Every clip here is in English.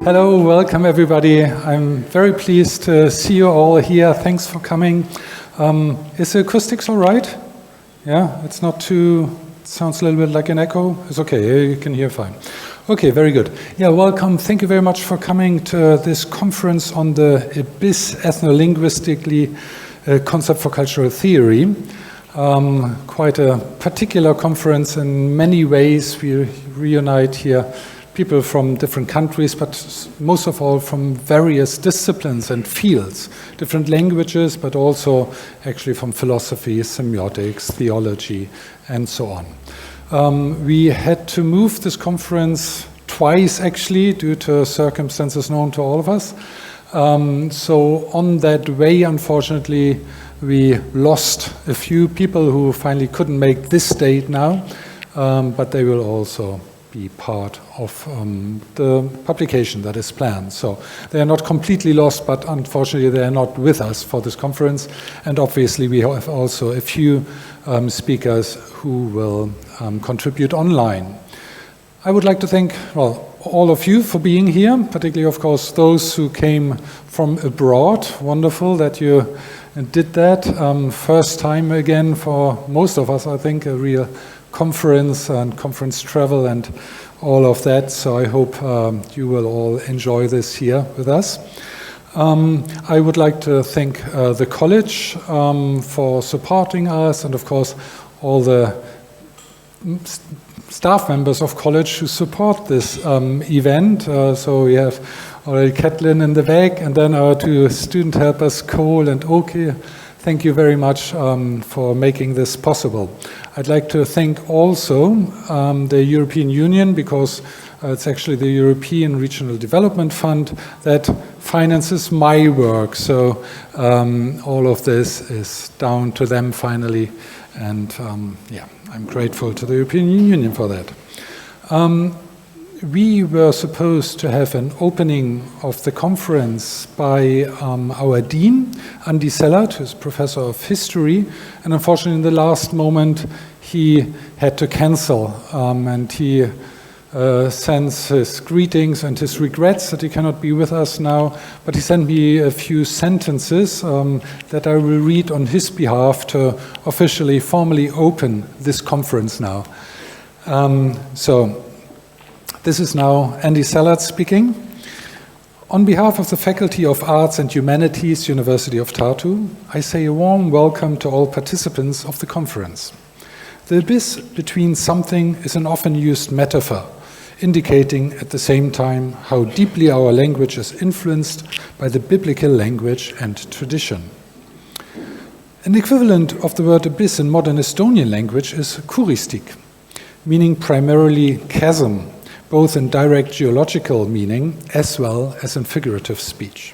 Hello, welcome everybody. I'm very pleased to see you all here. Thanks for coming. Is the acoustics all right? Yeah, it's not too, it sounds a little bit like an echo. It's okay, you can hear fine. Okay, very good. Yeah, welcome. Thank you very much for coming to this conference on the Abyss Ethnolinguistically concept for cultural theory. Quite a particular conference in many ways. We reunite here people from different countries, but most of all from various disciplines and fields, different languages, but also actually from philosophy, semiotics, theology, and so on. We had to move this conference twice actually due to circumstances known to all of us. So on that way, unfortunately, we lost a few people who finally couldn't make this date now, but they will also be part of the publication that is planned. So they are not completely lost, but unfortunately they are not with us for this conference. And obviously we have also a few speakers who will contribute online. I would like to thank, well, all of you for being here, particularly of course those who came from abroad. Wonderful that you did that. First time again for most of us, I think, a real conference and conference travel and all of that. So I hope you will all enjoy this here with us. I would like to thank the college for supporting us, and of course all the staff members of college who support this event. So we have already Katlin in the back, and then our two student helpers, Cole and Oki. Thank you very much for making this possible. I'd like to thank also the European Union, because it's actually the European Regional Development Fund that finances my work. So all of this is down to them finally. And yeah, I'm grateful to the European Union for that. We were supposed to have an opening of the conference by our dean, Andy Sellert, who's professor of history, and unfortunately in the last moment he had to cancel, and he sends his greetings and his regrets that he cannot be with us now, but he sent me a few sentences that I will read on his behalf to officially, formally open this conference now. So this is now Andy Sellert speaking. On behalf of the Faculty of Arts and Humanities, University of Tartu, I say a warm welcome to all participants of the conference. The abyss between something is an often used metaphor, indicating at the same time how deeply our language is influenced by the biblical language and tradition. An equivalent of the word abyss in modern Estonian language is kuristik, meaning primarily chasm, both in direct geological meaning as well as in figurative speech.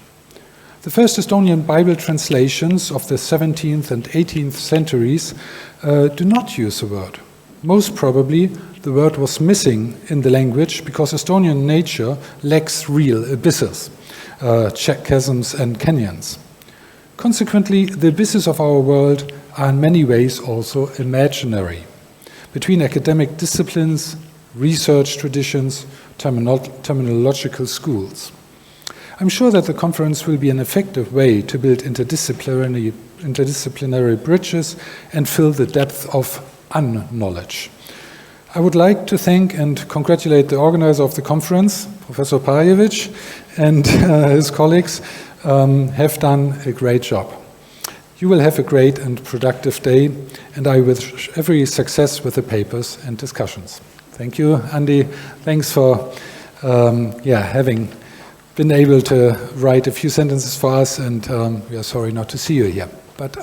The first Estonian Bible translations of the 17th and 18th centuries do not use the word. Most probably, the word was missing in the language because Estonian nature lacks real abysses, chasms and canyons. Consequently, the abysses of our world are in many ways also imaginary, between academic disciplines, research traditions, terminological schools. I'm sure that the conference will be an effective way to build interdisciplinary bridges and fill the depth of unknowledge. I would like to thank and congratulate the organizer of the conference, Professor Pajević, and his colleagues have done a great job. You will have a great and productive day, and I wish every success with the papers and discussions. Thank you, Andy. Thanks for having been able to write a few sentences for us, and we are sorry not to see you here. But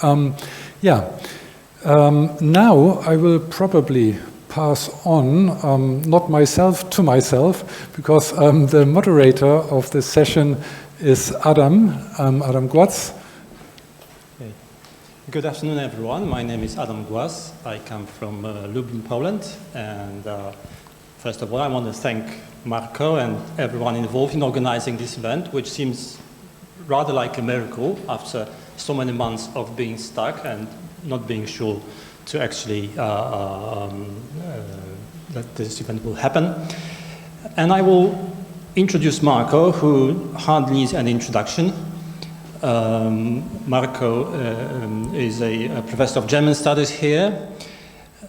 now I will probably pass on, not myself to myself, because the moderator of this session is Adam Głaz. Okay. Good afternoon, everyone. My name is Adam Głaz. I come from Lublin, Poland, and first of all, I want to thank Marko and everyone involved in organizing this event, which seems rather like a miracle after so many months of being stuck and not being sure to actually that this event will happen. And I will introduce Marko, who hardly needs an introduction. Marko is a professor of German studies here.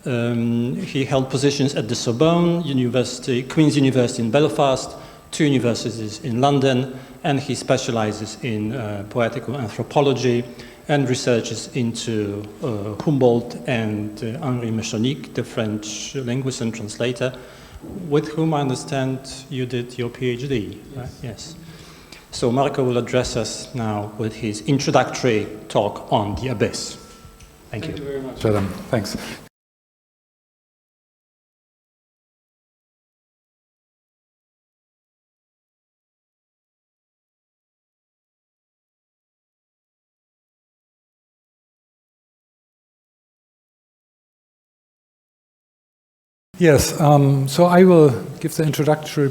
He held positions at the Sorbonne University, Queen's University in Belfast, 2 universities in London, and he specializes in poetical anthropology and researches into Humboldt and Henri Mechanique, the French linguist and translator, with whom I understand you did your PhD, right? Yes. So Marko will address us now with his introductory talk on the Abyss. Thank you. Thank you very much, Adam. Thanks. Yes, so I will give the introductory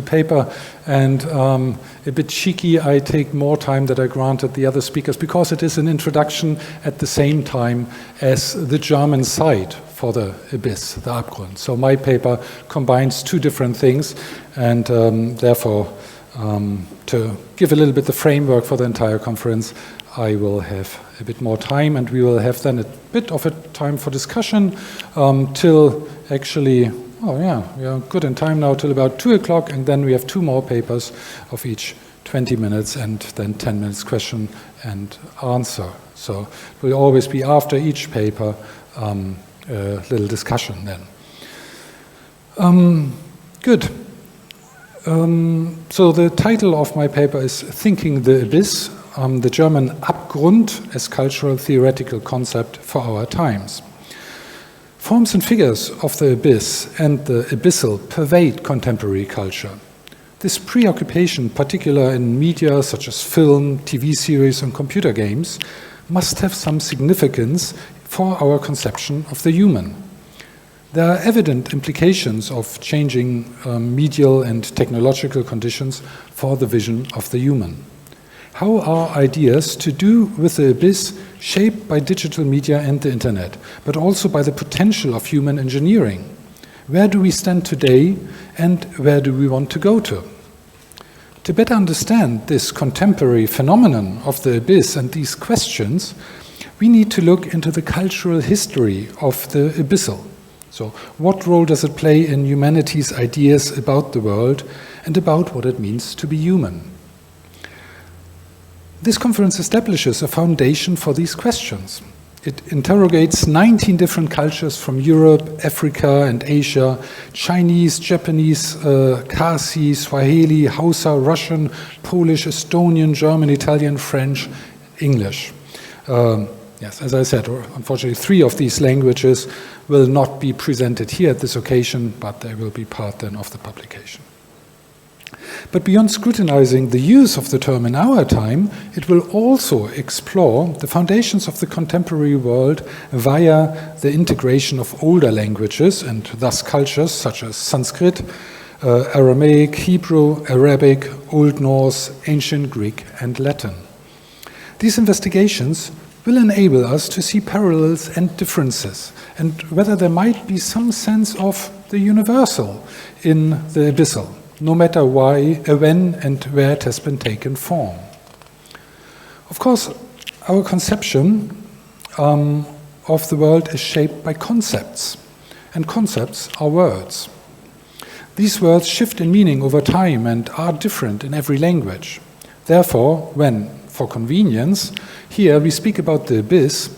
paper, and a bit cheeky, I take more time than I granted the other speakers because it is an introduction at the same time as the German site for the Abyss, the Abgrund. So my paper combines 2 different things, and therefore, to give a little bit the framework for the entire conference, I will have a bit more time, and we will have then a bit of a time for discussion till actually, oh yeah, we are good in time now, till about 2 o'clock, and then we have 2 more papers of each 20 minutes, and then 10 minutes question and answer. So it will always be after each paper a little discussion then. Good. So the title of my paper is Thinking the Abyss, the German Abgrund as cultural theoretical concept for our times. Forms and figures of the abyss and the abyssal pervade contemporary culture. This preoccupation, particularly in media such as film, TV series, and computer games, must have some significance for our conception of the human. There are evident implications of changing medial and technological conditions for the vision of the human. How are ideas to do with the abyss shaped by digital media and the internet, but also by the potential of human engineering? Where do we stand today, and where do we want to go to? To better understand this contemporary phenomenon of the abyss and these questions, we need to look into the cultural history of the abyssal. So, what role does it play in humanity's ideas about the world and about what it means to be human? This conference establishes a foundation for these questions. It interrogates 19 different cultures from Europe, Africa, and Asia: Chinese, Japanese, Khasi, Swahili, Hausa, Russian, Polish, Estonian, German, Italian, French, English. Yes, as I said, unfortunately 3 of these languages will not be presented here at this occasion, but they will be part then of the publication. But beyond scrutinizing the use of the term in our time, it will also explore the foundations of the contemporary world via the integration of older languages and thus cultures such as Sanskrit, Aramaic, Hebrew, Arabic, Old Norse, Ancient Greek, and Latin. These investigations will enable us to see parallels and differences, and whether there might be some sense of the universal in the abyssal, no matter why, when, and where it has been taken form. Of course, our conception of the world is shaped by concepts, and concepts are words. These words shift in meaning over time and are different in every language. Therefore, when, for convenience, here we speak about the abyss,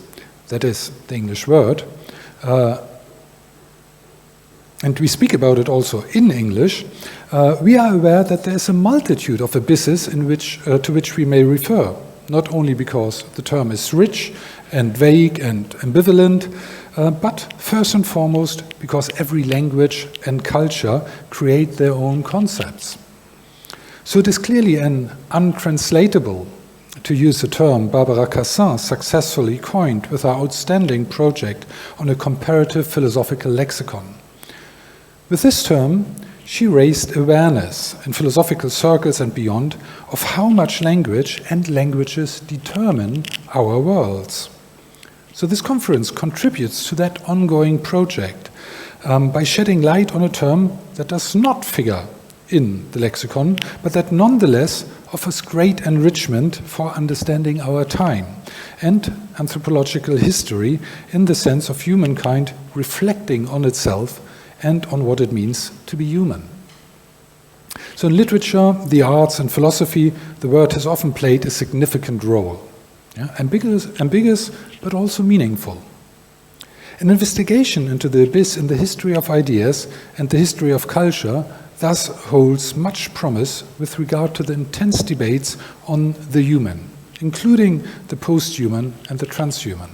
that is the English word, and we speak about it also in English, we are aware that there is a multitude of abysses to which we may refer, not only because the term is rich and vague and ambivalent, but first and foremost because every language and culture create their own concepts. So it is clearly an untranslatable, to use the term Barbara Cassin successfully coined with her outstanding project on a comparative philosophical lexicon. With this term, she raised awareness in philosophical circles and beyond of how much language and languages determine our worlds. So this conference contributes to that ongoing project by shedding light on a term that does not figure in the lexicon, but that nonetheless offers great enrichment for understanding our time and anthropological history in the sense of humankind reflecting on itself and on what it means to be human. So in literature, the arts, and philosophy, the word has often played a significant role. Ambiguous, but also meaningful. An investigation into the abyss in the history of ideas and the history of culture thus holds much promise with regard to the intense debates on the human, including the post-human and the transhuman.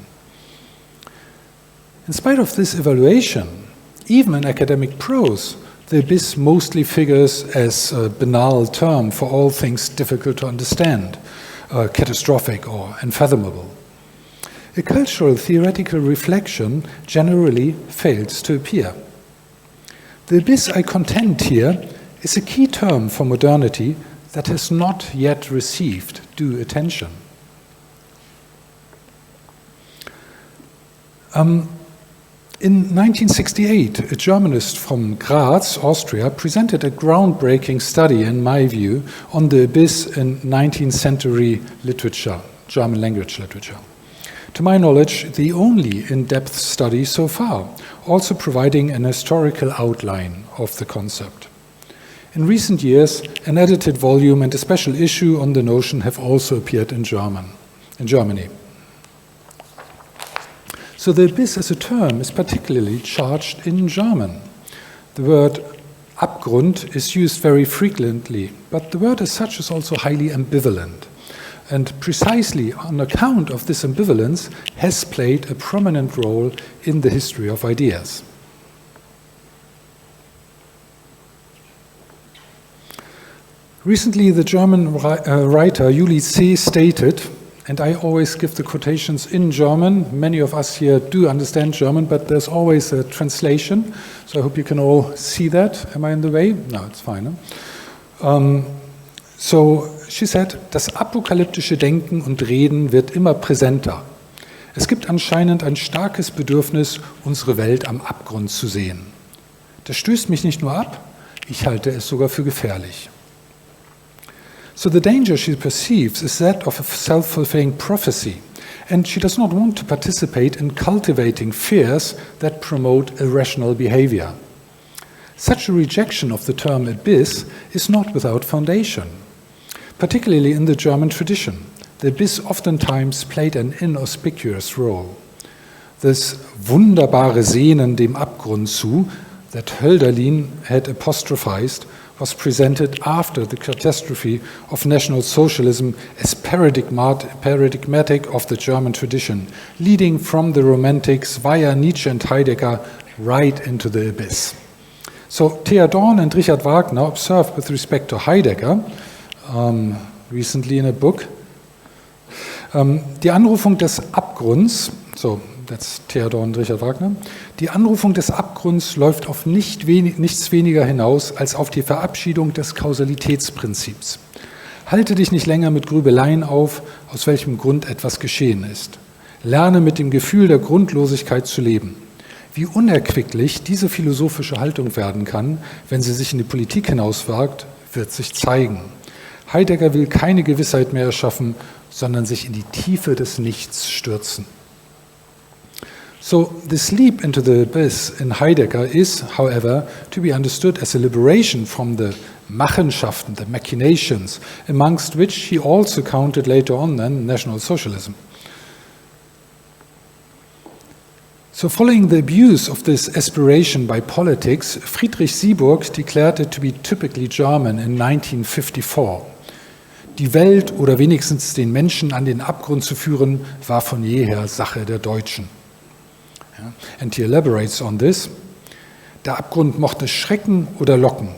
In spite of this evaluation, even in academic prose, the abyss mostly figures as a banal term for all things difficult to understand, catastrophic or unfathomable. A cultural theoretical reflection generally fails to appear. The abyss I contend here is a key term for modernity that has not yet received due attention. In 1968, a Germanist from Graz, Austria, presented a groundbreaking study, in my view, on the abyss in 19th century literature, German language literature. To my knowledge, the only in-depth study so far, also providing an historical outline of the concept. In recent years, an edited volume and a special issue on the notion have also appeared in Germany. So the abyss as a term is particularly charged in German. The word Abgrund is used very frequently, but the word as such is also highly ambivalent. And precisely on account of this ambivalence has played a prominent role in the history of ideas. Recently, the German writer Juli C. stated, and I always give the quotations in German. Many of us here do understand German, but there's always a translation. So I hope you can all see that. Am I in the way? No, it's fine. So she said, das apokalyptische Denken und Reden wird immer präsenter. Es gibt anscheinend ein starkes Bedürfnis, unsere Welt am Abgrund zu sehen. Das stößt mich nicht nur ab, ich halte es sogar für gefährlich. So the danger she perceives is that of a self-fulfilling prophecy, and she does not want to participate in cultivating fears that promote irrational behavior. Such a rejection of the term abyss is not without foundation. Particularly in the German tradition, the abyss oftentimes played an inauspicious role. This wunderbare Sehnen dem Abgrund zu, that Hölderlin had apostrophized, was presented after the catastrophe of National Socialism as paradigmatic of the German tradition, leading from the Romantics via Nietzsche and Heidegger right into the abyss. So Thea Dorn and Richard Wagner observed with respect to Heidegger, recently in a book, die Anrufung des Abgrunds, so that's Thea Dorn und Richard Wagner, die Anrufung des Abgrunds läuft auf nichts weniger hinaus als auf die Verabschiedung des Kausalitätsprinzips. Halte dich nicht länger mit Grübeleien auf, aus welchem Grund etwas geschehen ist. Lerne mit dem Gefühl der Grundlosigkeit zu leben. Wie unerquicklich diese philosophische Haltung werden kann, wenn sie sich in die Politik hinauswagt, wird sich zeigen. Heidegger will keine Gewissheit mehr erschaffen, sondern sich in die Tiefe des Nichts stürzen. So, this leap into the abyss in Heidegger is, however, to be understood as a liberation from the Machenschaften, the machinations, amongst which he also counted later on then National Socialism. So, following the abuse of this aspiration by politics, Friedrich Sieburg declared it to be typically German in 1954. Die Welt oder wenigstens den Menschen an den Abgrund zu führen, war von jeher Sache der Deutschen. And he elaborates on this. Der Abgrund mochte schrecken oder locken.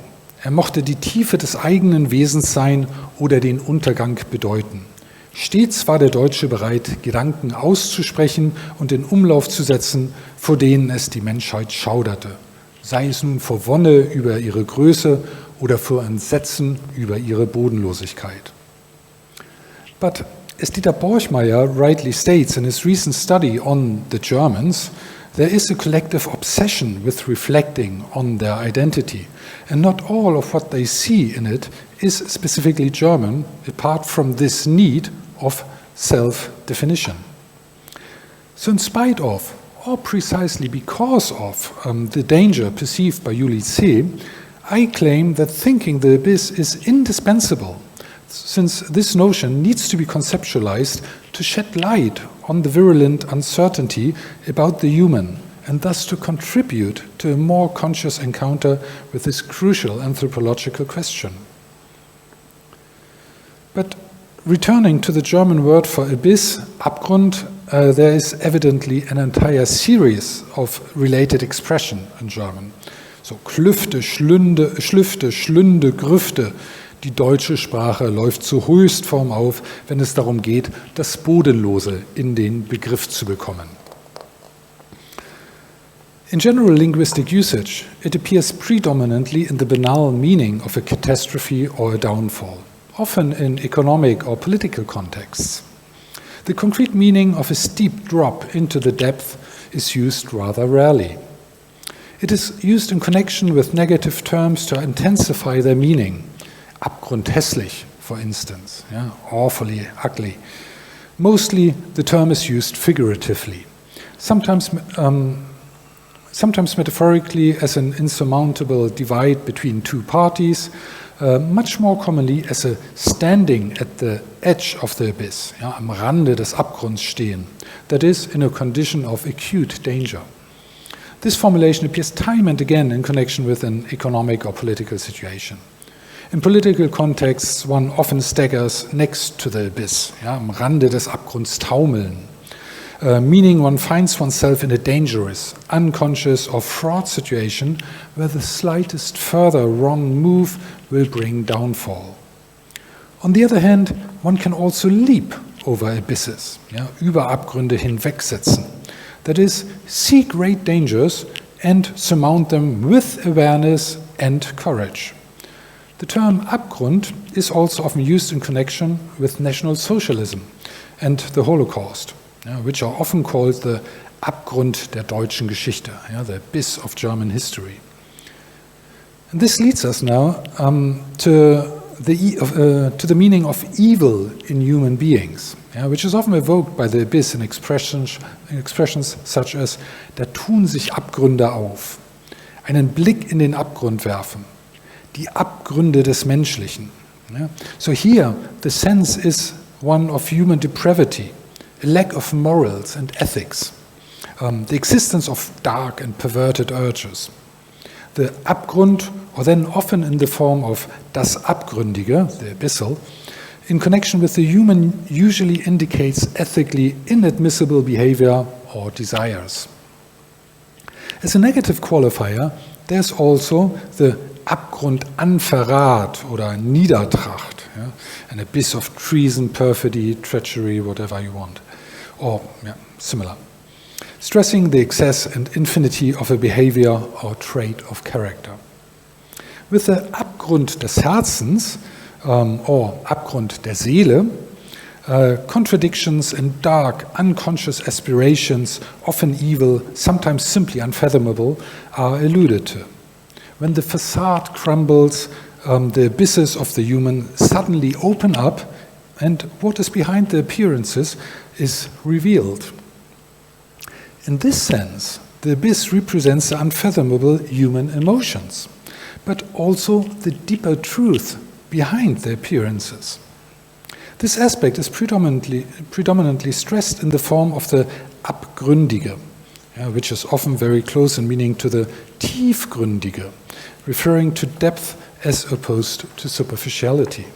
Er mochte die Tiefe des eigenen Wesens sein oder den Untergang bedeuten. Stets war der Deutsche bereit, Gedanken auszusprechen und in Umlauf zu setzen, vor denen es die Menschheit schauderte. Sei es nun vor Wonne über ihre Größe oder vor Entsetzen über ihre Bodenlosigkeit. But as Dieter Borchmeier rightly states in his recent study on the Germans, There is a collective obsession with reflecting on their identity, and not all of what they see in it is specifically German, apart from this need of self-definition. So in spite of, or precisely because of, the danger perceived by Julie C., I claim that thinking the abyss is indispensable, since this notion needs to be conceptualized to shed light on the virulent uncertainty about the human, and thus to contribute to a more conscious encounter with this crucial anthropological question. But returning to the German word for abyss, Abgrund, there is evidently an entire series of related expressions in German. So Klüfte, Schlüfte, Schlünde, Grüfte. Die deutsche Sprache läuft zur Höchstform auf, wenn es darum geht, das Bodenlose in den Begriff zu bekommen. In general linguistic usage, it appears predominantly in the banal meaning of a catastrophe or a downfall, often in economic or political contexts. The concrete meaning of a steep drop into the depth is used rather rarely. It is used in connection with negative terms to intensify their meaning. Abgrund hässlich, for instance, yeah, awfully ugly. Mostly the term is used figuratively, sometimes metaphorically as an insurmountable divide between two parties, much more commonly as a standing at the edge of the abyss, yeah, am Rande des Abgrunds stehen, that is, in a condition of acute danger. This formulation appears time and again in connection with an economic or political situation. In political contexts, one often staggers next to the abyss, ja, am Rande des Abgrunds taumeln, meaning one finds oneself in a dangerous, unconscious or fraught situation where the slightest further wrong move will bring downfall. On the other hand, one can also leap over abysses, ja, über Abgründe hinwegsetzen. That is, see great dangers and surmount them with awareness and courage. The term Abgrund is also often used in connection with National Socialism and the Holocaust, which are often called the Abgrund der deutschen Geschichte, the abyss of German history. And this leads us now to the meaning of evil in human beings, which is often evoked by the abyss in expressions such as da tun sich Abgründe auf, einen Blick in den Abgrund werfen, die Abgründe des Menschlichen. So here the sense is one of human depravity, a lack of morals and ethics, the existence of dark and perverted urges. The Abgrund, or then often in the form of das Abgründige, the abyssal, in connection with the human usually indicates ethically inadmissible behavior or desires. As a negative qualifier, there's also the Abgrund an Verrat oder Niedertracht, an abyss of treason, perfidy, treachery, whatever you want, or similar, stressing the excess and infinity of a behavior or trait of character. With the Abgrund des Herzens, or Abgrund der Seele, contradictions and dark, unconscious aspirations, often evil, sometimes simply unfathomable, are alluded to. When the facade crumbles, the abysses of the human suddenly open up, and what is behind the appearances is revealed. In this sense, the abyss represents the unfathomable human emotions, but also the deeper truth behind the appearances. This aspect is predominantly stressed in the form of the Abgründige, which is often very close in meaning to the Tiefgründige, referring to depth as opposed to superficiality.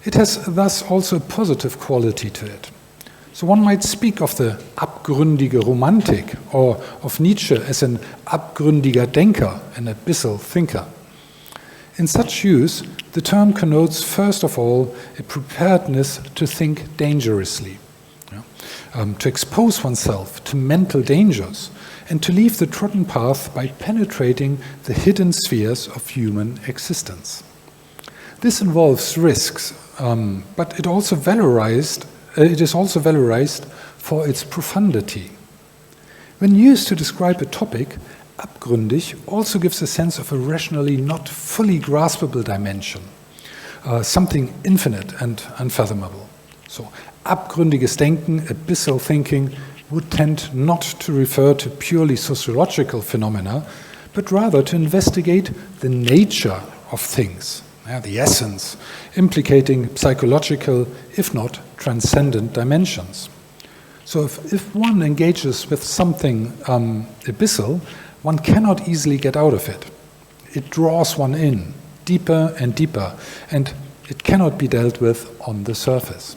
It has thus also a positive quality to it. So one might speak of the abgründige Romantik or of Nietzsche as an abgründiger Denker, an abyssal thinker. In such use, the term connotes first of all a preparedness to think dangerously, to expose oneself to mental dangers, and to leave the trodden path by penetrating the hidden spheres of human existence. This involves risks, but it is also valorized for its profundity. When used to describe a topic, abgründig also gives a sense of a rationally not fully graspable dimension, something infinite and unfathomable. So, abgründiges Denken, abyssal thinking, would tend not to refer to purely sociological phenomena, but rather to investigate the nature of things, the essence, implicating psychological, if not transcendent dimensions. So if one engages with something abyssal, one cannot easily get out of it. It draws one in, deeper and deeper, and it cannot be dealt with on the surface.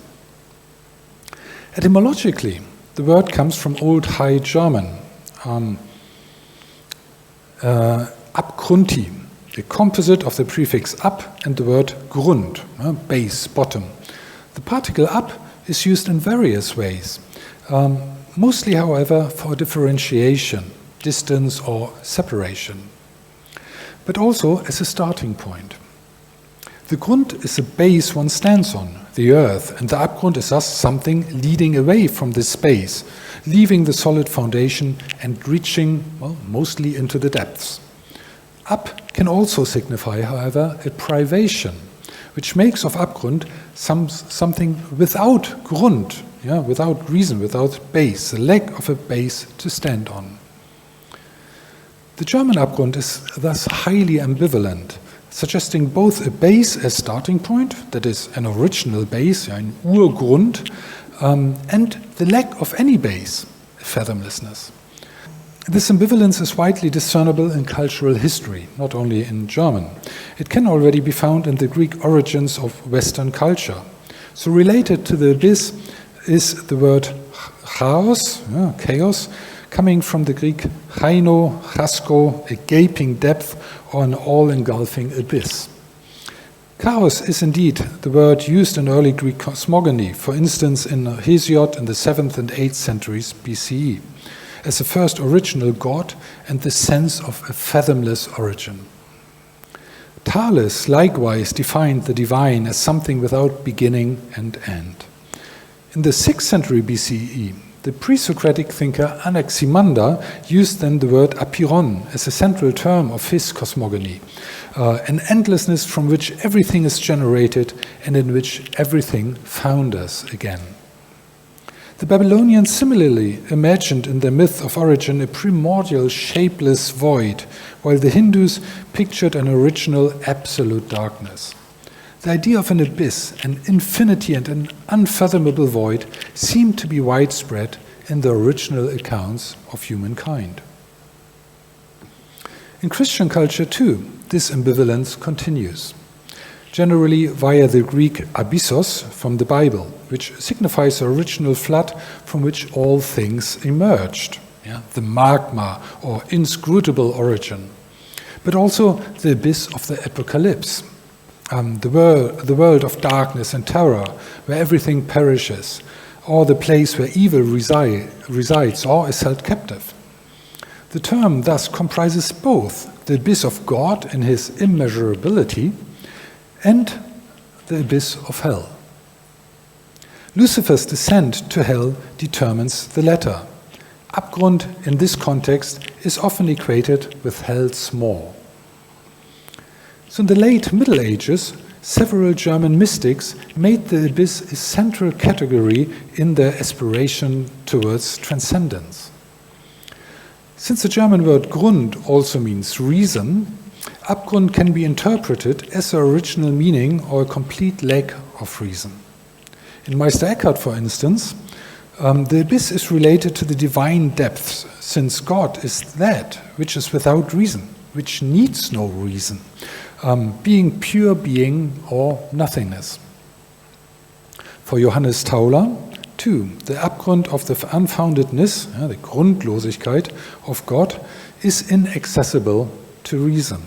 Etymologically, the word comes from Old High German, abgrunti, the composite of the prefix ab and the word grund, base, bottom. The particle ab is used in various ways, mostly, however, for differentiation, distance or separation, but also as a starting point. The Grund is a base one stands on, the earth, and the Abgrund is thus something leading away from this space, leaving the solid foundation and reaching, well, mostly into the depths. Ab can also signify, however, a privation, which makes of Abgrund something without Grund, without reason, without base, the lack of a base to stand on. The German Abgrund is thus highly ambivalent, suggesting both a base as starting point, that is, an original base, ein Urgrund, and the lack of any base, fathomlessness. This ambivalence is widely discernible in cultural history, not only in German. It can already be found in the Greek origins of Western culture. So related to the abyss is the word chaos, chaos, coming from the Greek chaino, chasko, a gaping depth or an all-engulfing abyss. Chaos is indeed the word used in early Greek cosmogony, for instance in Hesiod in the 7th and 8th centuries BCE, as the first original god and the sense of a fathomless origin. Thales likewise defined the divine as something without beginning and end. In the 6th century BCE, the pre-Socratic thinker Anaximander used then the word apeiron as a central term of his cosmogony, an endlessness from which everything is generated and in which everything founders again. The Babylonians similarly imagined in their myth of origin a primordial shapeless void, while the Hindus pictured an original absolute darkness. The idea of an abyss, an infinity and an unfathomable void seemed to be widespread in the original accounts of humankind. In Christian culture too, this ambivalence continues, generally via the Greek abyssos from the Bible, which signifies the original flood from which all things emerged, the magma or inscrutable origin, but also the abyss of the apocalypse, the world of darkness and terror, where everything perishes, or the place where evil resides or is held captive. The term thus comprises both the abyss of God in his immeasurability and the abyss of hell. Lucifer's descent to hell determines the latter. Abgrund in this context is often equated with hell's maw. So in the late Middle Ages, several German mystics made the abyss a central category in their aspiration towards transcendence. Since the German word Grund also means reason, Abgrund can be interpreted as the original meaning or a complete lack of reason. In Meister Eckhart, for instance, the abyss is related to the divine depths, since God is that which is without reason, which needs no reason, being pure being or nothingness. For Johannes Tauler, too, the Abgrund of the unfoundedness, the Grundlosigkeit of God, is inaccessible to reason.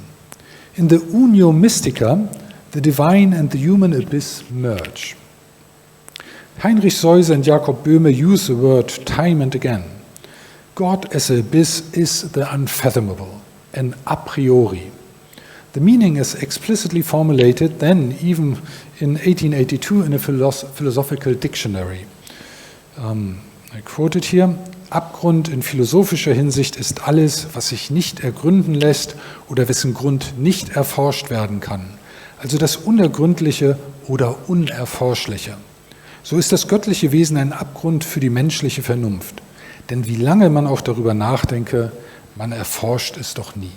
In the Unio Mystica, the divine and the human abyss merge. Heinrich Seuse and Jakob Böhme use the word time and again. God as an abyss is the unfathomable, an a priori. The meaning is explicitly formulated then, even in 1882, in a philosophical dictionary. I quote it here: Abgrund in philosophischer Hinsicht ist alles, was sich nicht ergründen lässt oder wessen Grund nicht erforscht werden kann, also das Unergründliche oder Unerforschliche. So ist das göttliche Wesen ein Abgrund für die menschliche Vernunft. Denn wie lange man auch darüber nachdenke, man erforscht es doch nie.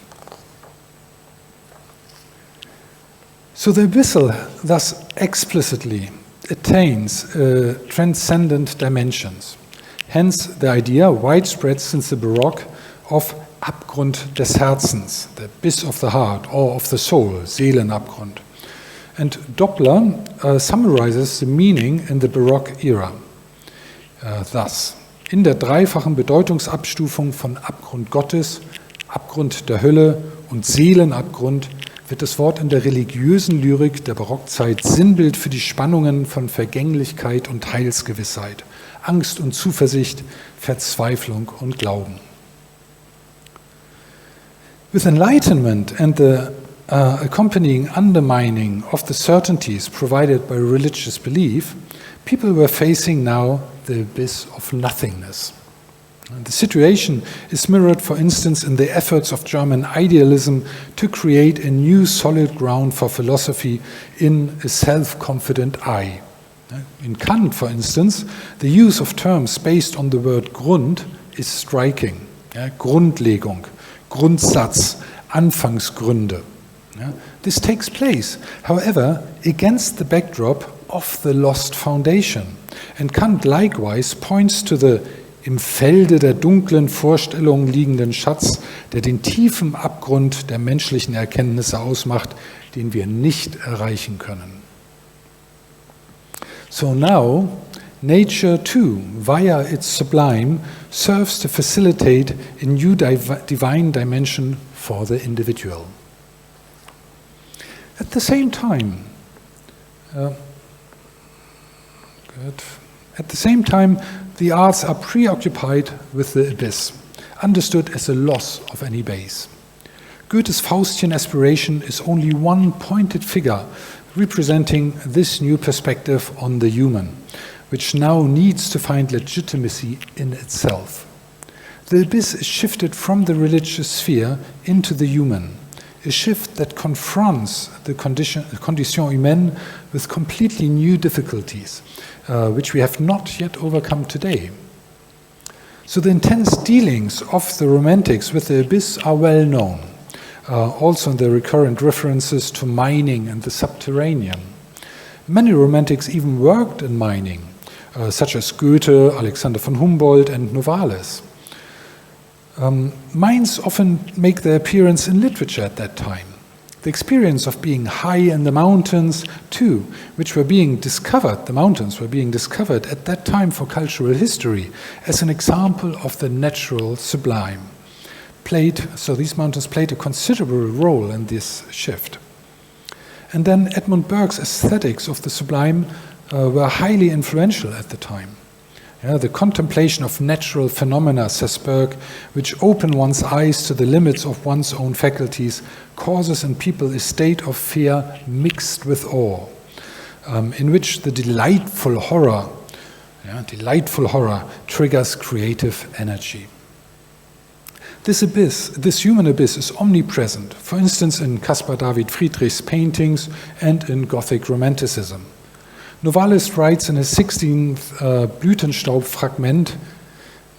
So the abyssal thus explicitly attains transcendent dimensions. Hence the idea, widespread since the Baroque, of Abgrund des Herzens, the abyss of the heart or of the soul, Seelenabgrund. And Doppler summarizes the meaning in the Baroque era thus. In der dreifachen Bedeutungsabstufung von Abgrund Gottes, Abgrund der Hölle und Seelenabgrund wird das Wort in der religiösen Lyrik der Barockzeit Sinnbild für die Spannungen von Vergänglichkeit und Heilsgewissheit, Angst und Zuversicht, Verzweiflung und Glauben. With enlightenment and the accompanying undermining of the certainties provided by religious belief, people were facing now the abyss of nothingness. And the situation is mirrored, for instance, in the efforts of German idealism to create a new solid ground for philosophy in a self-confident I. In Kant, for instance, the use of terms based on the word Grund is striking. Grundlegung, Grundsatz, Anfangsgründe. This takes place, however, against the backdrop of the lost foundation. And Kant likewise points to the im Felde der dunklen Vorstellungen liegenden Schatz, der den tiefen Abgrund der menschlichen Erkenntnisse ausmacht, den wir nicht erreichen können. So now, nature too, via its sublime, serves to facilitate a new divine dimension for the individual. At the same time, the arts are preoccupied with the abyss, understood as a loss of any base. Goethe's Faustian aspiration is only one pointed figure representing this new perspective on the human, which now needs to find legitimacy in itself. The abyss is shifted from the religious sphere into the human, a shift that confronts the condition humaine with completely new difficulties, which we have not yet overcome today. So the intense dealings of the Romantics with the abyss are well known, also in the recurrent references to mining and the subterranean. Many Romantics even worked in mining, such as Goethe, Alexander von Humboldt, and Novalis. Mines often make their appearance in literature at that time. The experience of being high in the mountains, too, which were being discovered, the mountains were being discovered at that time for cultural history as an example of the natural sublime. So these mountains played a considerable role in this shift. And then Edmund Burke's aesthetics of the sublime were highly influential at the time. The contemplation of natural phenomena, says Burke, which open one's eyes to the limits of one's own faculties, causes in people a state of fear mixed with awe, in which the delightful horror triggers creative energy. This abyss, this human abyss, is omnipresent, for instance in Caspar David Friedrich's paintings and in Gothic Romanticism. Novalis writes in his 16th Blütenstaub-Fragment,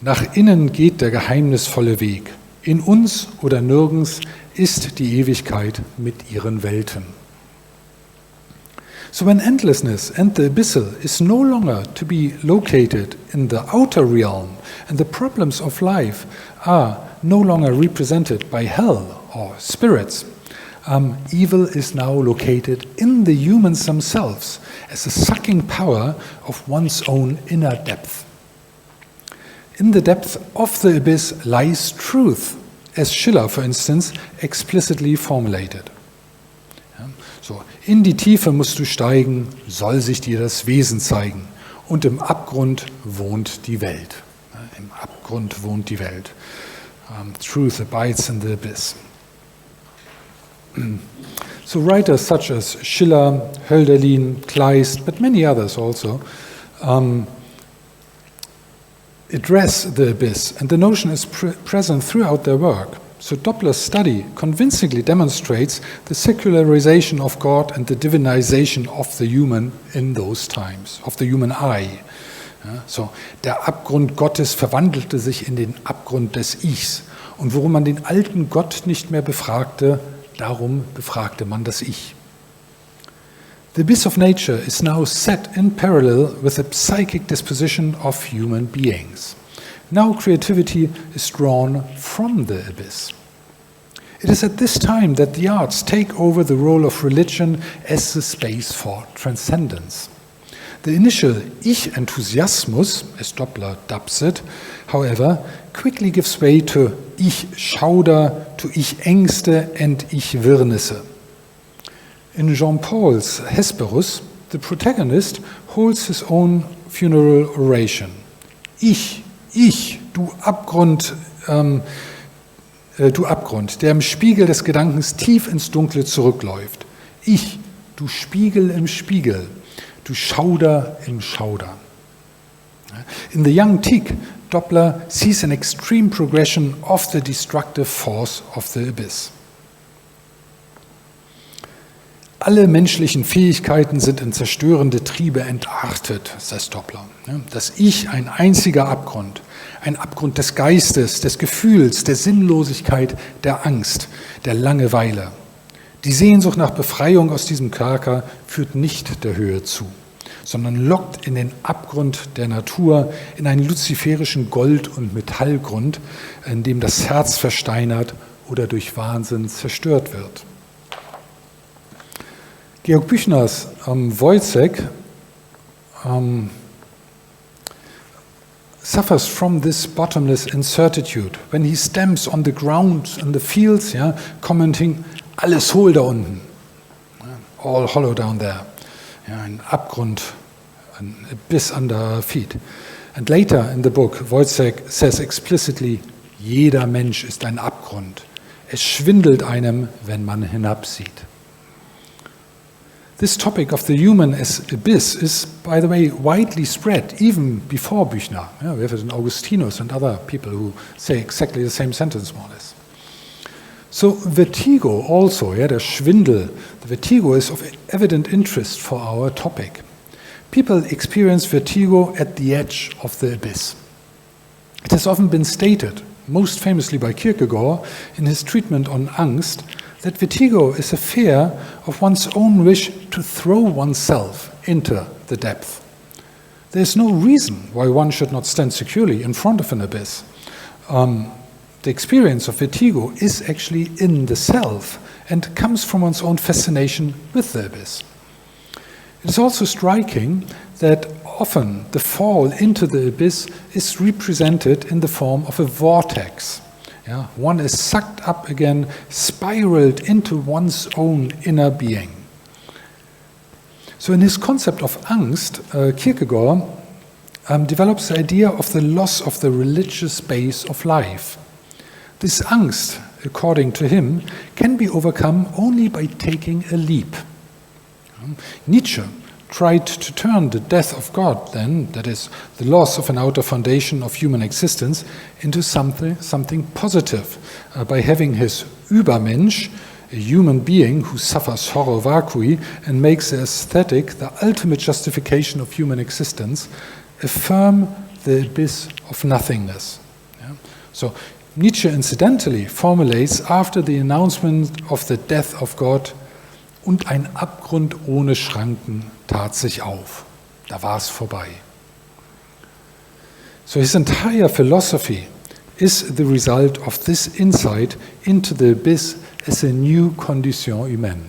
nach innen geht der geheimnisvolle Weg. In uns oder nirgends ist die Ewigkeit mit ihren Welten. So when endlessness and the abyssal is no longer to be located in the outer realm and the problems of life are no longer represented by hell or spirits, evil is now located in the humans themselves as a sucking power of one's own inner depth. In the depth of the abyss lies truth, as Schiller, for instance, explicitly formulated. So, in die Tiefe musst du steigen, soll sich dir das Wesen zeigen. Und im Abgrund wohnt die Welt. Im Abgrund wohnt die Welt. Truth abides in the abyss. So writers such as Schiller, Hölderlin, Kleist, but many others also, address the abyss, and the notion is present throughout their work. So Doppler's study convincingly demonstrates the secularization of God and the divinization of the human in those times, of the human I. Ja, so, der Abgrund Gottes verwandelte sich in den Abgrund des Ichs. Und worum man den alten Gott nicht mehr befragte, darum befragte man das Ich. The abyss of nature is now set in parallel with the psychic disposition of human beings. Now creativity is drawn from the abyss. It is at this time that the arts take over the role of religion as the space for transcendence. The initial Ich-Enthusiasmus, as Doppler dubs it, however, quickly gives way to Ich-Schauder, to Ich-Ängste and Ich-Wirrnisse. In Jean-Paul's Hesperus, the protagonist holds his own funeral oration. Ich, du Abgrund, der im Spiegel des Gedankens tief ins Dunkle zurückläuft. Ich, du Spiegel im Spiegel, du Schauder im Schauder. In the young Teak, Doppler sees an extreme progression of the destructive force of the abyss. Alle menschlichen Fähigkeiten sind in zerstörende Triebe entartet, sagt Doppler. Das Ich ein einziger Abgrund, ein Abgrund des Geistes, des Gefühls, der Sinnlosigkeit, der Angst, der Langeweile. Die Sehnsucht nach Befreiung aus diesem Kerker führt nicht der Höhe zu, sondern lockt in den Abgrund der Natur, in einen luziferischen Gold- und Metallgrund, in dem das Herz versteinert oder durch Wahnsinn zerstört wird. Georg Büchners Wojciech suffers from this bottomless incertitude when he stamps on the ground in the fields, commenting, alles hohl da unten, all hollow down there, ein Abgrund, an abyss under our feet. And later in the book, Wojciech says explicitly, jeder Mensch ist ein Abgrund. Es schwindelt einem, wenn man hinabsieht. This topic of the human as abyss is, by the way, widely spread, even before Büchner. We have it in Augustinus and other people who say exactly the same sentence, more or less. So vertigo also, der Schwindel, the vertigo is of evident interest for our topic. People experience vertigo at the edge of the abyss. It has often been stated, most famously by Kierkegaard in his treatment on Angst, that vertigo is a fear of one's own wish to throw oneself into the depth. There is no reason why one should not stand securely in front of an abyss. The experience of vertigo is actually in the self and comes from one's own fascination with the abyss. It is also striking that often the fall into the abyss is represented in the form of a vortex. One is sucked up again, spiraled into one's own inner being. So in his concept of Angst, Kierkegaard develops the idea of the loss of the religious base of life. This Angst, according to him, can be overcome only by taking a leap. Nietzsche tried to turn the death of God, then, that is, the loss of an outer foundation of human existence, into something positive by having his Übermensch, a human being who suffers horror vacui and makes the aesthetic the ultimate justification of human existence, affirm the abyss of nothingness. So Nietzsche incidentally formulates after the announcement of the death of God, und ein Abgrund ohne Schranken tat sich auf. Da war es vorbei. So his entire philosophy is the result of this insight into the abyss as a new condition humaine.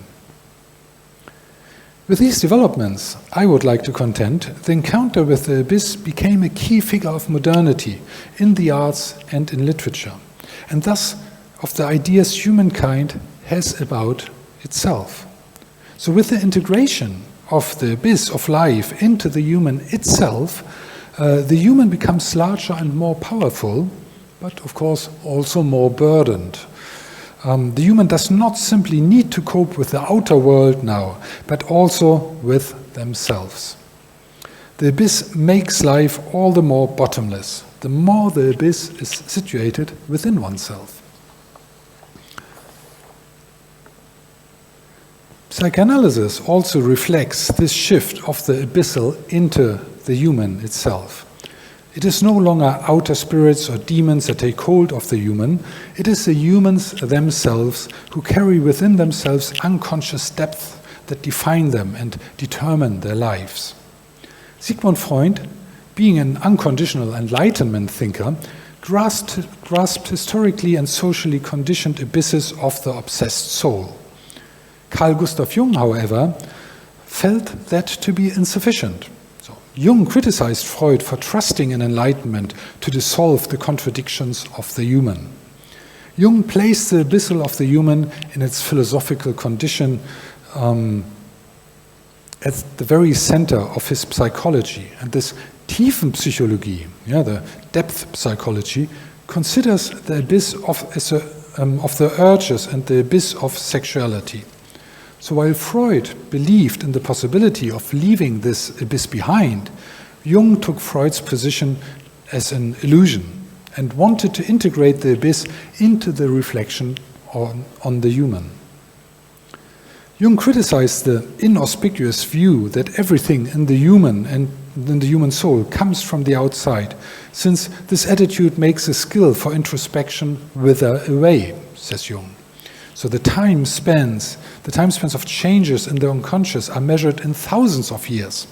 With these developments, I would like to contend, the encounter with the abyss became a key figure of modernity in the arts and in literature, and thus of the ideas humankind has about itself. So with the integration of the abyss of life into the human itself, the human becomes larger and more powerful, but of course also more burdened. The human does not simply need to cope with the outer world now, but also with themselves. The abyss makes life all the more bottomless, the more the abyss is situated within oneself. Psychoanalysis also reflects this shift of the abyssal into the human itself. It is no longer outer spirits or demons that take hold of the human. It is the humans themselves who carry within themselves unconscious depths that define them and determine their lives. Sigmund Freud, being an unconditional Enlightenment thinker, grasped historically and socially conditioned abysses of the obsessed soul. Carl Gustav Jung, however, felt that to be insufficient. So Jung criticized Freud for trusting in enlightenment to dissolve the contradictions of the human. Jung placed the abyssal of the human in its philosophical condition at the very center of his psychology. And this Tiefenpsychologie, the depth psychology, considers the abyss of the urges and the abyss of sexuality. So while Freud believed in the possibility of leaving this abyss behind, Jung took Freud's position as an illusion and wanted to integrate the abyss into the reflection on the human. Jung criticized the inauspicious view that everything in the human and in the human soul comes from the outside, since this attitude makes the skill for introspection wither away, says Jung. So the time spans of changes in the unconscious are measured in thousands of years.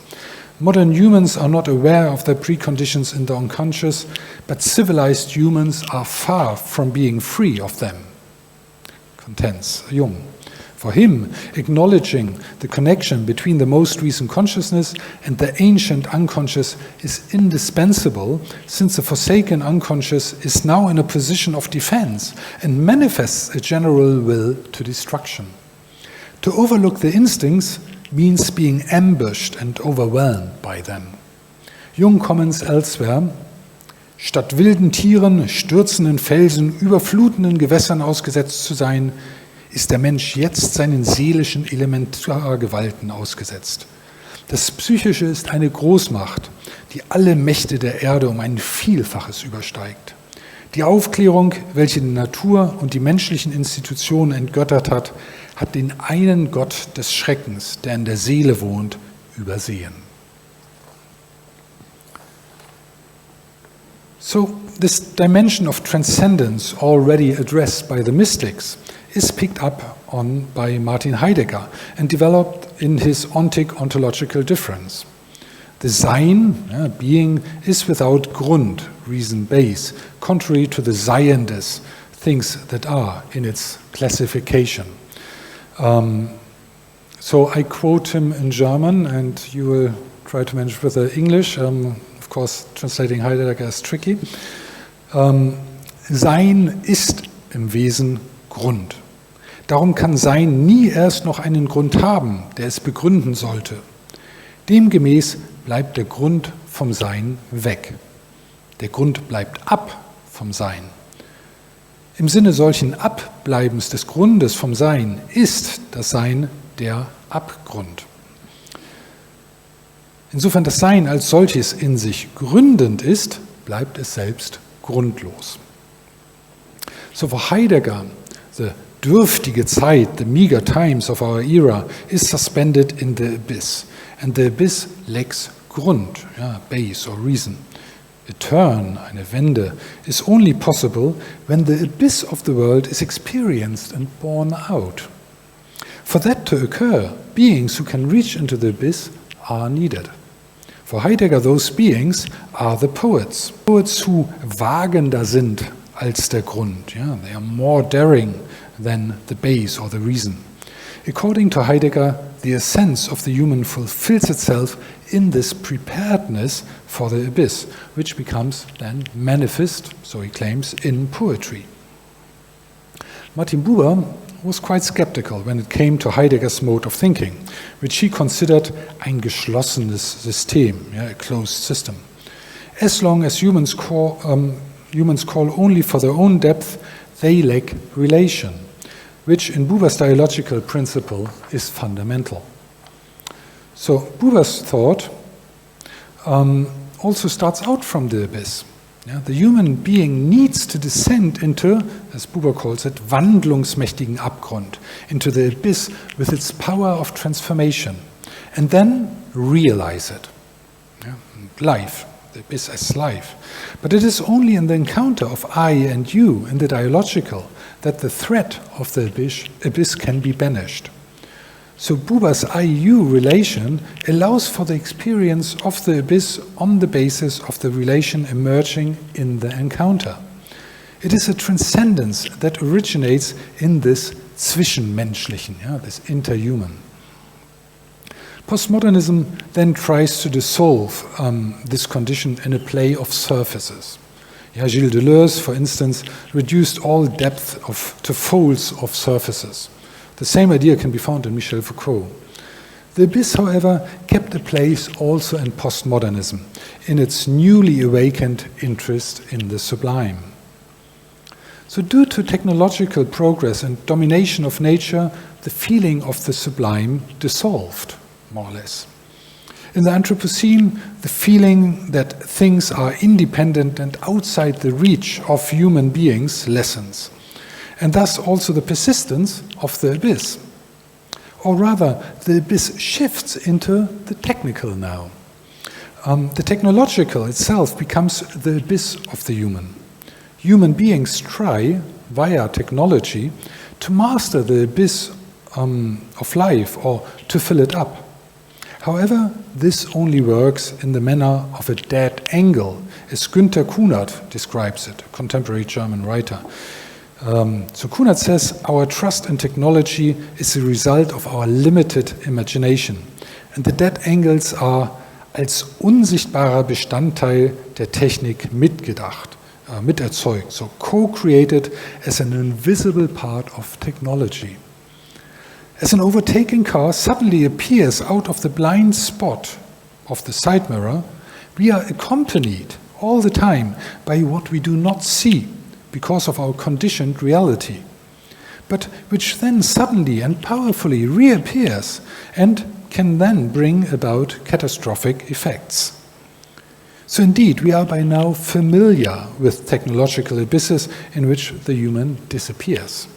Modern humans are not aware of their preconditions in the unconscious, but civilized humans are far from being free of them, contends Jung. For him, acknowledging the connection between the most recent consciousness and the ancient unconscious is indispensable, since the forsaken unconscious is now in a position of defense and manifests a general will to destruction. To overlook the instincts means being ambushed and overwhelmed by them. Jung comments elsewhere: Statt wilden Tieren, stürzenden Felsen, überflutenden Gewässern ausgesetzt zu sein, ist der Mensch jetzt seinen seelischen Elementargewalten ausgesetzt. Das Psychische ist eine Großmacht, die alle Mächte der Erde um ein Vielfaches übersteigt. Die Aufklärung, welche die Natur und die menschlichen Institutionen entgöttert hat, hat den einen Gott des Schreckens, der in der Seele wohnt, übersehen. So, this dimension of transcendence already addressed by the mystics is picked up on by Martin Heidegger and developed in his ontic ontological difference. The Sein, being, is without Grund, reason base, contrary to the Seiendes, things that are, in its classification. So I quote him in German, and you will try to manage with the English. Of course, translating Heidegger is tricky. Sein ist im Wesen Grund. Darum kann Sein nie erst noch einen Grund haben, der es begründen sollte. Demgemäß bleibt der Grund vom Sein weg. Der Grund bleibt ab vom Sein. Im Sinne solchen Abbleibens des Grundes vom Sein ist das Sein der Abgrund. Insofern das Sein als solches in sich gründend ist, bleibt es selbst grundlos. So for Heidegger, the dürftige Zeit, the meager times of our era, is suspended in the abyss. And the abyss lacks Grund, base or reason. A turn, eine Wende, is only possible when the abyss of the world is experienced and borne out. For that to occur, beings who can reach into the abyss are needed. For Heidegger, those beings are the poets. Poets who wagender sind als der Grund. They are more daring than the base or the reason. According to Heidegger, the essence of the human fulfills itself in this preparedness for the abyss, which becomes then manifest, so he claims, in poetry. Martin Buber was quite skeptical when it came to Heidegger's mode of thinking, which he considered ein geschlossenes System, a closed system. As long as humans call only for their own depth, they lack relation, which in Buber's dialogical principle is fundamental. So Buber's thought also starts out from the abyss. Yeah, the human being needs to descend into, as Buber calls it, wandlungsmächtigen Abgrund, into the abyss with its power of transformation, and then realize it. Yeah, life, the abyss as life. But it is only in the encounter of I and you in the dialogical that the threat of the abyss can be banished. So Buber's I-you relation allows for the experience of the abyss on the basis of the relation emerging in the encounter. It is a transcendence that originates in this Zwischenmenschlichen, this interhuman. Postmodernism then tries to dissolve this condition in a play of surfaces. Gilles Deleuze, for instance, reduced all depth to folds of surfaces. The same idea can be found in Michel Foucault. The abyss, however, kept a place also in postmodernism, in its newly awakened interest in the sublime. So due to technological progress and domination of nature, the feeling of the sublime dissolved, more or less. In the Anthropocene, the feeling that things are independent and outside the reach of human beings lessens, and thus also the persistence of the abyss. Or rather, the abyss shifts into the technical now. The technological itself becomes the abyss of the human. Human beings try, via technology, to master the abyss of life or to fill it up. However, this only works in the manner of a dead angle, as Günther Kunert describes it, a contemporary German writer. So Kunert says, our trust in technology is the result of our limited imagination. And the dead angles are als unsichtbarer Bestandteil der Technik miterzeugt, so co-created as an invisible part of technology. As an overtaking car suddenly appears out of the blind spot of the side mirror, we are accompanied all the time by what we do not see because of our conditioned reality, but which then suddenly and powerfully reappears and can then bring about catastrophic effects. So indeed, we are by now familiar with technological abysses in which the human disappears.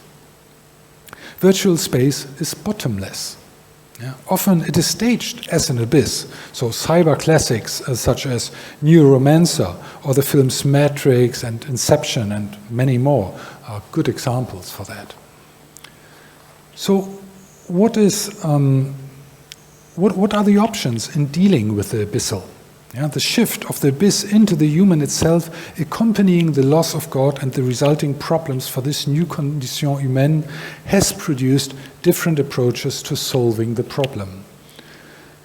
Virtual space is bottomless. Yeah. Often it is staged as an abyss, so cyber classics such as Neuromancer or the films Matrix and Inception and many more are good examples for that. So what are the options in dealing with the abyssal? Yeah, the shift of the abyss into the human itself, accompanying the loss of God and the resulting problems for this new condition humaine, has produced different approaches to solving the problem.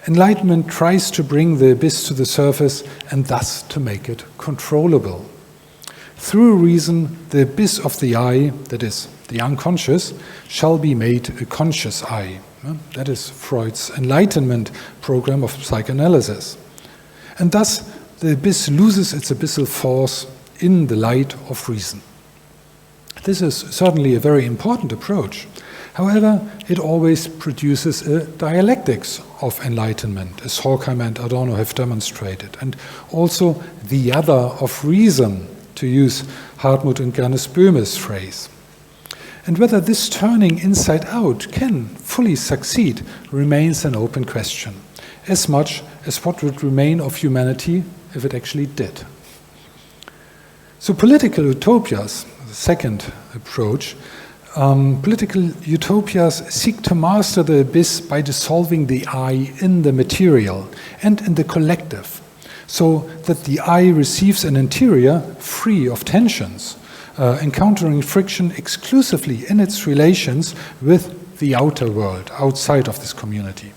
Enlightenment tries to bring the abyss to the surface and thus to make it controllable. Through reason, the abyss of the I, that is, the unconscious, shall be made a conscious I. That is Freud's Enlightenment program of psychoanalysis. And thus, the abyss loses its abyssal force in the light of reason. This is certainly a very important approach. However, it always produces a dialectics of enlightenment, as Horkheimer and Adorno have demonstrated, and also the other of reason, to use Hartmut and Gernes Böhme's phrase. And whether this turning inside out can fully succeed remains an open question, as much as what would remain of humanity if it actually did. So political utopias, the second approach, political utopias seek to master the abyss by dissolving the I in the material and in the collective, so that the I receives an interior free of tensions, encountering friction exclusively in its relations with the outer world, outside of this community.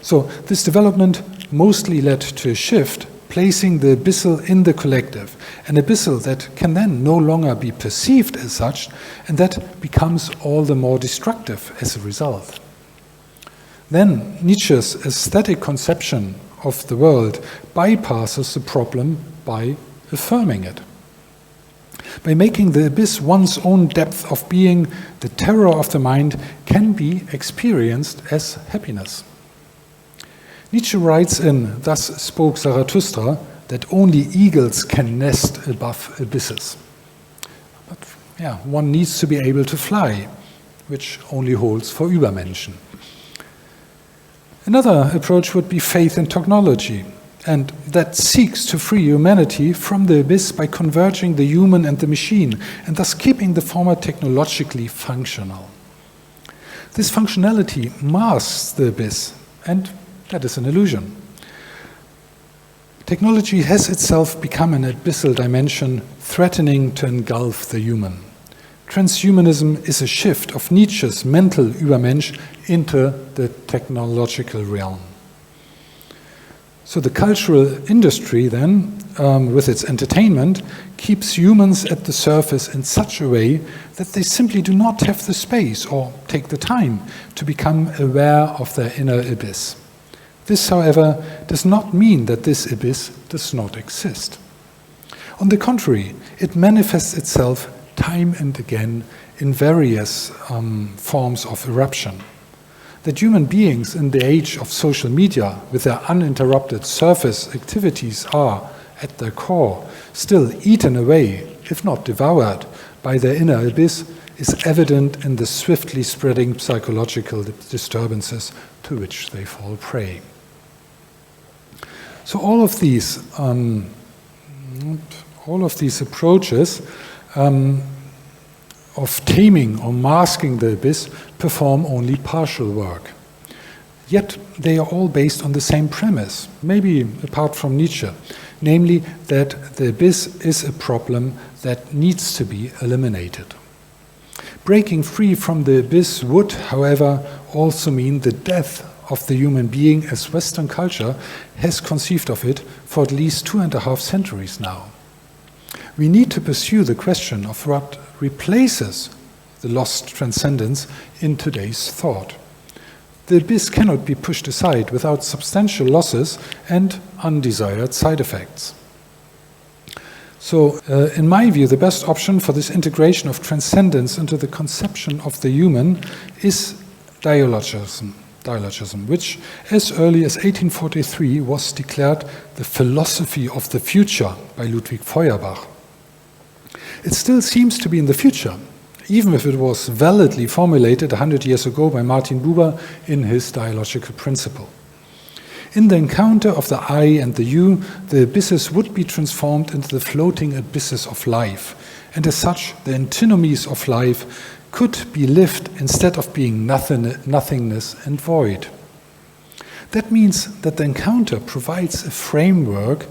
So this development mostly led to a shift, placing the abyssal in the collective, an abyssal that can then no longer be perceived as such, and that becomes all the more destructive as a result. Then Nietzsche's aesthetic conception of the world bypasses the problem by affirming it. By making the abyss one's own depth of being, the terror of the mind can be experienced as happiness. Nietzsche writes in Thus Spoke Zarathustra that only eagles can nest above abysses. But yeah, one needs to be able to fly, which only holds for Übermenschen. Another approach would be faith in technology, and that seeks to free humanity from the abyss by converging the human and the machine, and thus keeping the former technologically functional. This functionality masks the abyss, and that is an illusion. Technology has itself become an abyssal dimension, threatening to engulf the human. Transhumanism is a shift of Nietzsche's mental Übermensch into the technological realm. So the cultural industry then, with its entertainment, keeps humans at the surface in such a way that they simply do not have the space or take the time to become aware of their inner abyss. This, however, does not mean that this abyss does not exist. On the contrary, it manifests itself time and again in various forms of eruption. That human beings in the age of social media, with their uninterrupted surface activities, are, at their core, still eaten away, if not devoured, by their inner abyss, is evident in the swiftly spreading psychological disturbances to which they fall prey. So all of these approaches of taming or masking the abyss perform only partial work. Yet they are all based on the same premise, maybe apart from Nietzsche, namely that the abyss is a problem that needs to be eliminated. Breaking free from the abyss would, however, also mean the death of the human being as Western culture has conceived of it for at least 2.5 centuries now. We need to pursue the question of what replaces the lost transcendence in today's thought. The abyss cannot be pushed aside without substantial losses and undesired side effects. So, in my view, the best option for this integration of transcendence into the conception of the human is dialogism, which as early as 1843 was declared the philosophy of the future by Ludwig Feuerbach. It still seems to be in the future, even if it was validly formulated 100 years ago by Martin Buber in his dialogical principle. In the encounter of the I and the you, the abysses would be transformed into the floating abysses of life, and as such, the antinomies of life could be lived instead of being nothingness and void. That means that the encounter provides a framework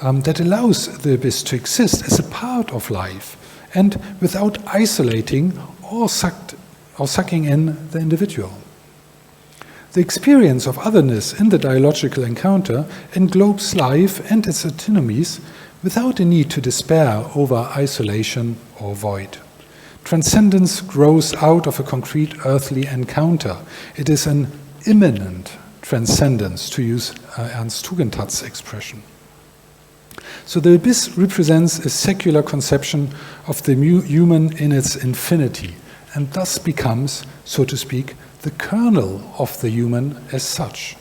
that allows the abyss to exist as a part of life and without isolating or sucking in the individual. The experience of otherness in the dialogical encounter englobes life and its antinomies without a need to despair over isolation or void. Transcendence grows out of a concrete earthly encounter. It is an immanent transcendence, to use Ernst Tugendhat's expression. So the abyss represents a secular conception of the human in its infinity, and thus becomes, so to speak, the kernel of the human as such.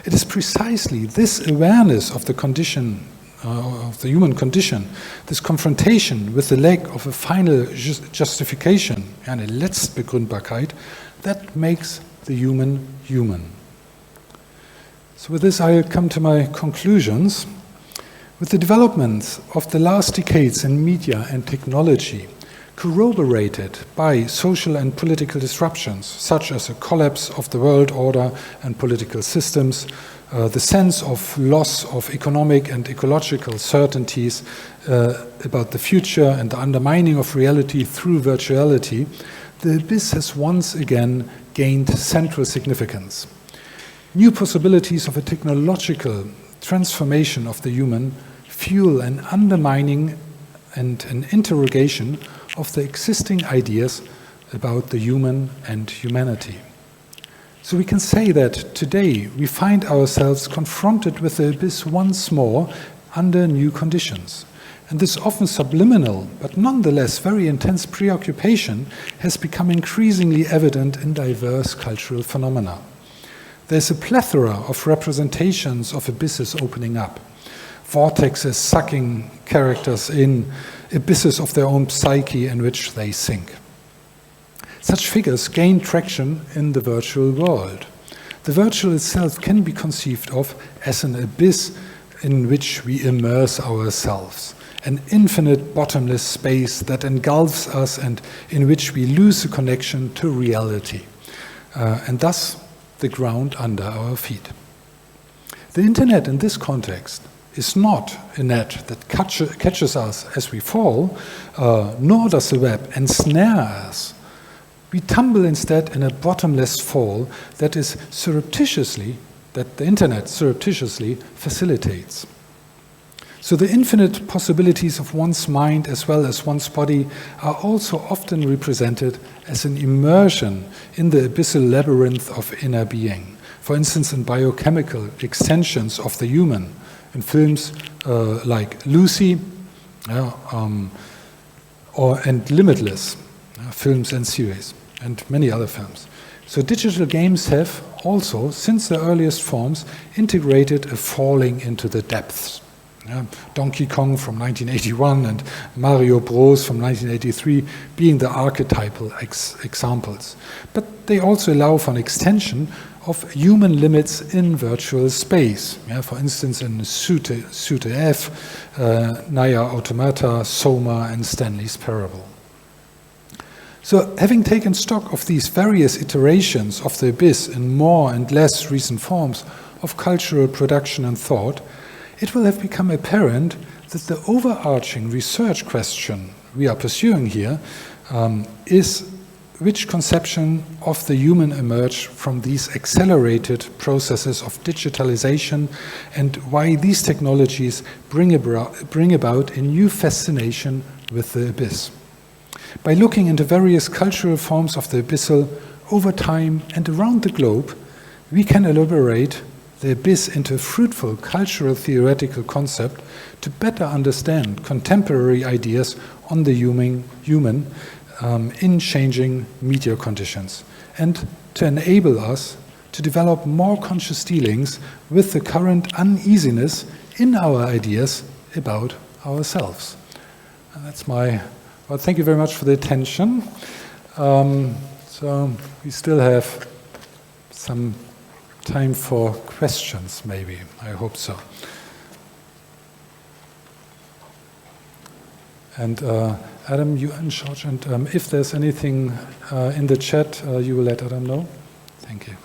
It is precisely this awareness of the condition, of the human condition, this confrontation with the lack of a final justification, eine Letztbegründbarkeit, that makes the human human. So with this I come to my conclusions. With the developments of the last decades in media and technology, corroborated by social and political disruptions, such as a collapse of the world order and political systems, the sense of loss of economic and ecological certainties about the future and the undermining of reality through virtuality, the abyss has once again gained central significance. New possibilities of a technological transformation of the human fuel an undermining and an interrogation of the existing ideas about the human and humanity. So we can say that today we find ourselves confronted with the abyss once more under new conditions. And this often subliminal, but nonetheless very intense preoccupation has become increasingly evident in diverse cultural phenomena. There's a plethora of representations of abysses opening up. vortexes sucking characters in, abysses of their own psyche in which they sink. Such figures gain traction in the virtual world. The virtual itself can be conceived of as an abyss in which we immerse ourselves, an infinite bottomless space that engulfs us and in which we lose the connection to reality, and thus the ground under our feet. The internet in this context is not a net that catches us as we fall, nor does the web ensnare us. We tumble instead in a bottomless fall that the internet surreptitiously facilitates. So the infinite possibilities of one's mind as well as one's body are also often represented as an immersion in the abyssal labyrinth of inner being. For instance, in biochemical extensions of the human, in films like Lucy and Limitless, films and series, and many other films. So digital games have also, since their earliest forms, integrated a falling into the depths. Donkey Kong from 1981 and Mario Bros from 1983 being the archetypal examples. But they also allow for an extension of human limits in virtual space. For instance, in Suite F, Naya Automata, Soma, and Stanley's Parable. So, having taken stock of these various iterations of the abyss in more and less recent forms of cultural production and thought, it will have become apparent that the overarching research question we are pursuing here is which conception of the human emerged from these accelerated processes of digitalization and why these technologies bring about a new fascination with the abyss. By looking into various cultural forms of the abyssal over time and around the globe, we can elaborate the abyss into a fruitful cultural theoretical concept to better understand contemporary ideas on the human in changing media conditions, and to enable us to develop more conscious dealings with the current uneasiness in our ideas about ourselves. And that's well, thank you very much for the attention. So we still have some time for questions, maybe. I hope so. And Adam, you in charge. And if there's anything in the chat, you will let Adam know. Thank you.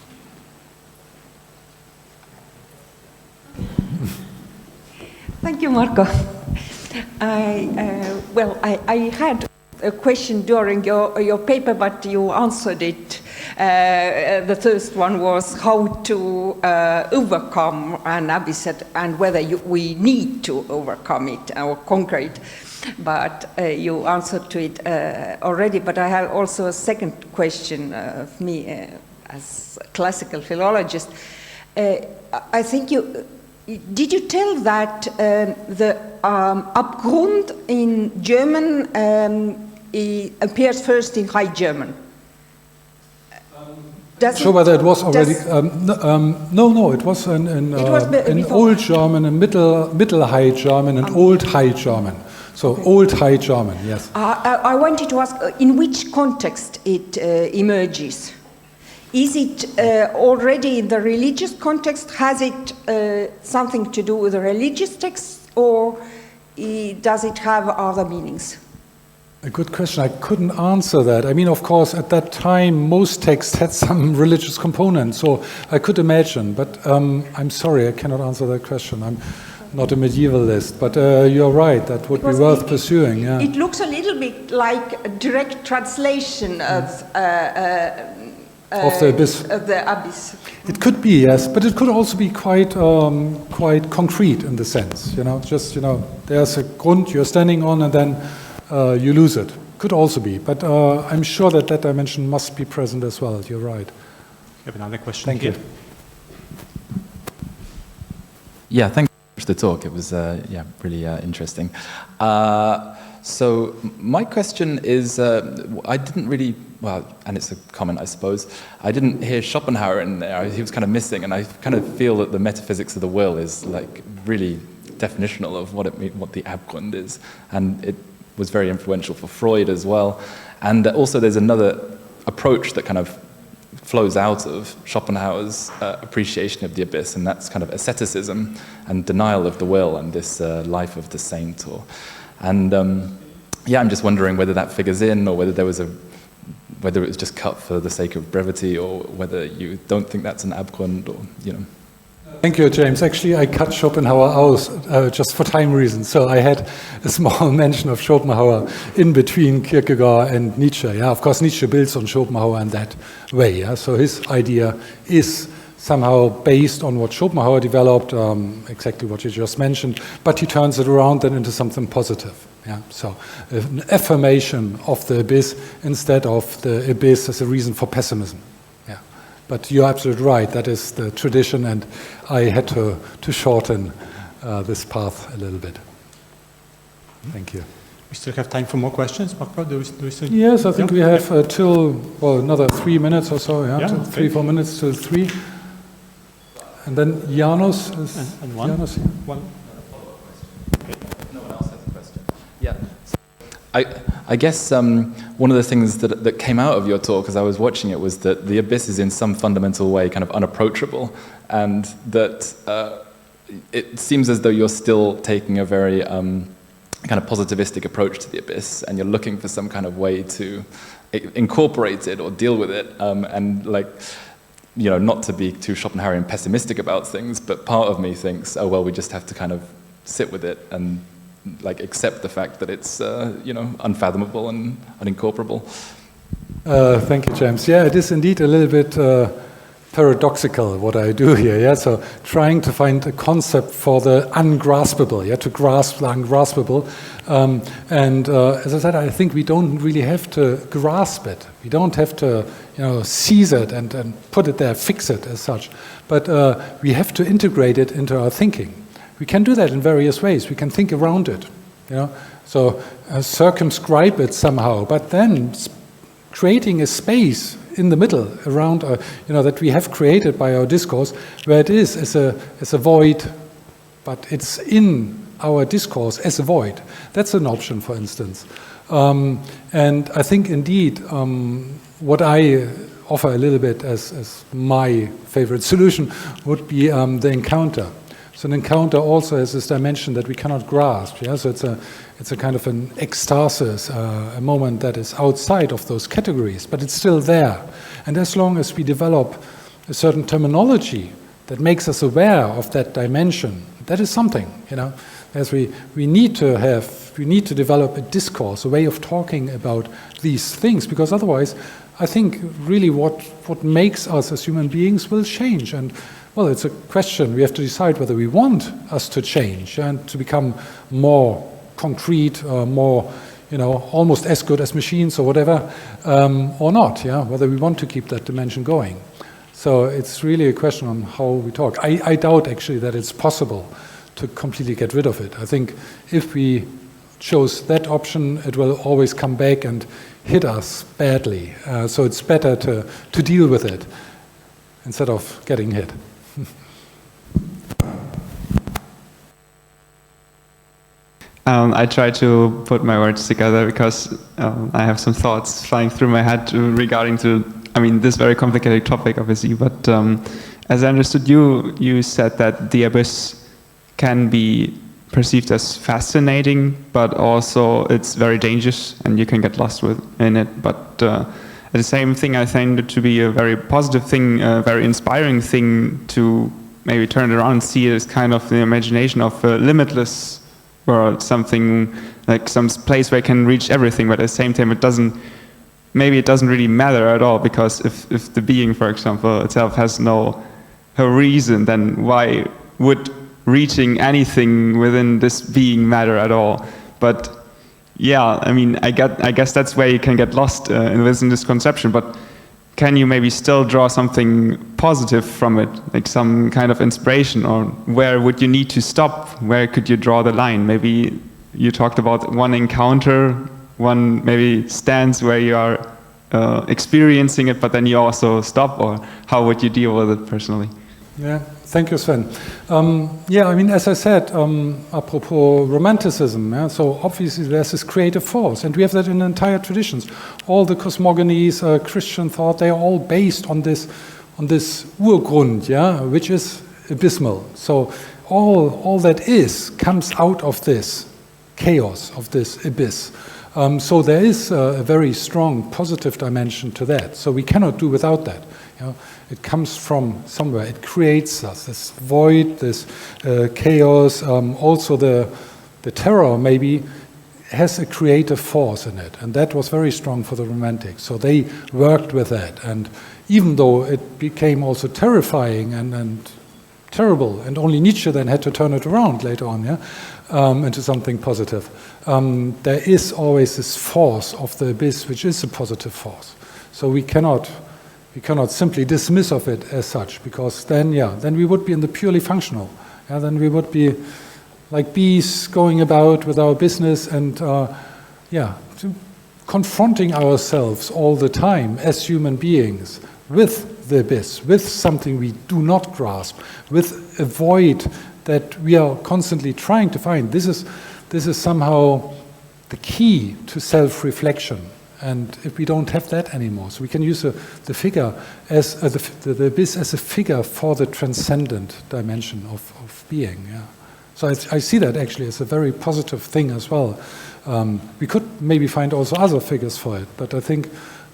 Thank you, Marko. I had a question during your paper, but you answered it. The first one was how to overcome an abyss and whether we need to overcome it or conquer it. But you answered to it already. But I have also a second question of me as a classical philologist. I think did you tell that the Abgrund in German appears first in High German? Sure, whether it was already. No, it was in Old German, in Middle High German, and Old High German. So okay. Old High German, yes. I wanted to ask, in which context it emerges? Is it already in the religious context? Has it something to do with the religious texts, or does it have other meanings? A good question. I couldn't answer that. I mean, of course, at that time, most texts had some religious component, so I could imagine. But I'm sorry, I cannot answer that question. I'm not a medievalist, but you're right. That would be worth pursuing. Yeah. It looks a little bit like a direct translation of the abyss. Of the abyss. It could be, yes, but it could also be quite concrete in the sense. There's a Grund you're standing on, and then you lose it. Could also be, but I'm sure that dimension must be present as well. You're right. You have another question? Thank you. Yeah, thank you for the talk. It was really interesting. So my question is, I didn't really, and it's a comment, I suppose, I didn't hear Schopenhauer in there. He was kind of missing, and I kind of feel that the metaphysics of the will is like really definitional of what the Abgrund is, and it was very influential for Freud as well. And also there's another approach that kind of flows out of Schopenhauer's appreciation of the abyss, and that's kind of asceticism and denial of the will and this life of the saint. I'm just wondering whether that figures in, or whether whether it was just cut for the sake of brevity, or whether you don't think that's an Abgrund, or Thank you, James. Actually, I cut Schopenhauer out just for time reasons. So I had a small mention of Schopenhauer in between Kierkegaard and Nietzsche. Yeah, of course, Nietzsche builds on Schopenhauer in that way. Yeah, so his idea is somehow based on what Schopenhauer developed, exactly what you just mentioned, but he turns it around then into something positive. Yeah, so an affirmation of the abyss instead of the abyss as a reason for pessimism. Yeah, but you're absolutely right. That is the tradition, and I had to shorten this path a little bit. Thank you. We still have time for more questions, Marko? Do we still? Yes, I think we have till another 3 minutes or so. Yeah, okay. 3-4 minutes till 3. And then Janos is and one. Janos here. One. No one else has a question. Yeah. I guess one of the things that came out of your talk as I was watching it was that the abyss is in some fundamental way kind of unapproachable, and that it seems as though you're still taking a very kind of positivistic approach to the abyss, and you're looking for some kind of way to incorporate it or deal with it, and not to be too Schopenhauerian pessimistic about things, but part of me thinks, oh well, we just have to kind of sit with it and accept the fact that it's unfathomable and unincorporable. Thank you, James. Yeah, it is indeed a little bit paradoxical what I do here. Yeah, so trying to find a concept for the ungraspable. Yeah, to grasp the ungraspable. As I said, I think we don't really have to grasp it. We don't have to, seize it and put it there, fix it as such. But we have to integrate it into our thinking. We can do that in various ways. We can think around it, so circumscribe it somehow. But then creating a space in the middle around, that we have created by our discourse, where it is as a void, but it's in our discourse as a void. That's an option, for instance. And I think indeed, what I offer a little bit as my favorite solution would be the encounter. So an encounter also has this dimension that we cannot grasp. Yeah, so it's a kind of an ecstasis, a moment that is outside of those categories, but it's still there. And as long as we develop a certain terminology that makes us aware of that dimension, that is something. As we need to develop a discourse, a way of talking about these things, because otherwise, I think really what makes us as human beings will change. And well, it's a question. We have to decide whether we want us to change and to become more concrete, more, almost as good as machines or whatever, or not. Yeah, whether we want to keep that dimension going. So it's really a question on how we talk. I doubt actually that it's possible to completely get rid of it. I think if we chose that option, it will always come back and hit us badly. So it's better to deal with it instead of getting hit. I try to put my words together because I have some thoughts flying through my head regarding this very complicated topic, obviously. But as I understood you said that the abyss can be perceived as fascinating, but also it's very dangerous and you can get lost in it. But the same thing I find it to be a very positive thing, a very inspiring thing to maybe turn it around and see it as kind of the imagination of a limitless world, something like some place where I can reach everything, but at the same time it doesn't really matter at all, because if the being, for example, itself has no reason, then why would reaching anything within this being matter at all? But yeah, I guess that's where you can get lost within this conception, but can you maybe still draw something positive from it, like some kind of inspiration, or where would you need to stop? Where could you draw the line? Maybe you talked about one encounter, one maybe stance where you are experiencing it, but then you also stop, or how would you deal with it personally? Yeah, thank you, Sven. Yeah, I mean, as I said, apropos romanticism, yeah, so obviously there's this creative force, and we have that in entire traditions. All the cosmogonies, Christian thought, they are all based on this Urgrund, yeah, which is abysmal. So all that is comes out of this chaos, of this abyss. So there is a very strong positive dimension to that. So we cannot do without that. You know, it comes from somewhere. It creates us, this void, this chaos. Also the terror maybe has a creative force in it. And that was very strong for the Romantics. So they worked with that. And even though it became also terrifying and terrible, and only Nietzsche then had to turn it around later on, yeah, into something positive. There is always this force of the abyss, which is a positive force. So we cannot simply dismiss of it as such, because then we would be in the purely functional. Yeah, then we would be like bees going about with our business and confronting ourselves all the time as human beings with the abyss, with something we do not grasp, with a void that we are constantly trying to find. This is somehow the key to self-reflection. And if we don't have that anymore, so we can use the figure as the abyss as a figure for the transcendent dimension of being. Yeah. So I see that actually as a very positive thing as well. We could maybe find also other figures for it, but I think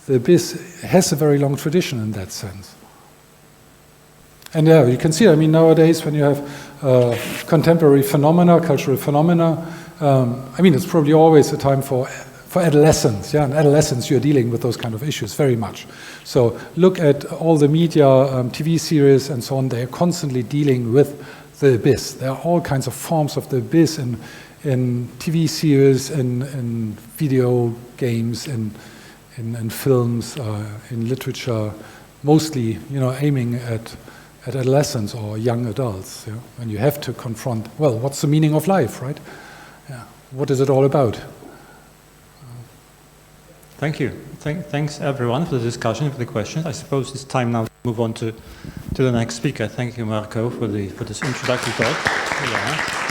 the abyss has a very long tradition in that sense. And yeah, you can see, I mean, nowadays when you have contemporary phenomena, cultural phenomena, I mean, it's probably always a time for adolescence. Yeah, in adolescence you're dealing with those kind of issues very much. So look at all the media, TV series and so on, they're constantly dealing with the abyss. There are all kinds of forms of the abyss in TV series, in video games, in films, in literature, mostly, you know, aiming at adolescents or young adults. You know? And you have to confront, well, what's the meaning of life, right? Yeah. What is it all about? Thank you. Thanks everyone for the discussion, for the questions. I suppose it's time now to move on to the next speaker. Thank you, Marko, for this introductory talk. Yeah.